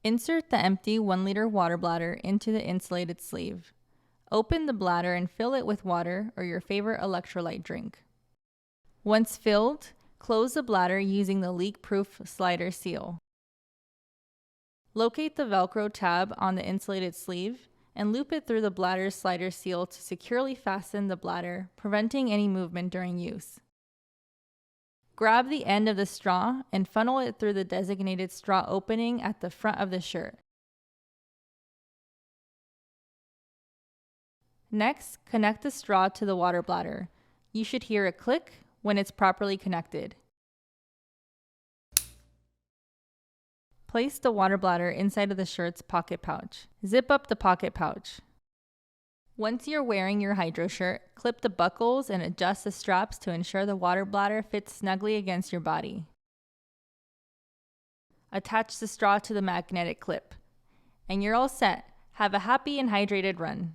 Insert the empty 1-liter water bladder into the insulated sleeve. Open the bladder and fill it with water or your favorite electrolyte drink. Once filled, close the bladder using the leak-proof slider seal. Locate the Velcro tab on the insulated sleeve and loop it through the bladder's slider seal to securely fasten the bladder, preventing any movement during use. Grab the end of the straw and funnel it through the designated straw opening at the front of the shirt. Next, connect the straw to the water bladder. You should hear a click when it's properly connected. Place the water bladder inside of the shirt's pocket pouch. Zip up the pocket pouch. Once you're wearing your Hydroshirt, clip the buckles and adjust the straps to ensure the water bladder fits snugly against your body. Attach the straw to the magnetic clip. And you're all set. Have a happy and hydrated run.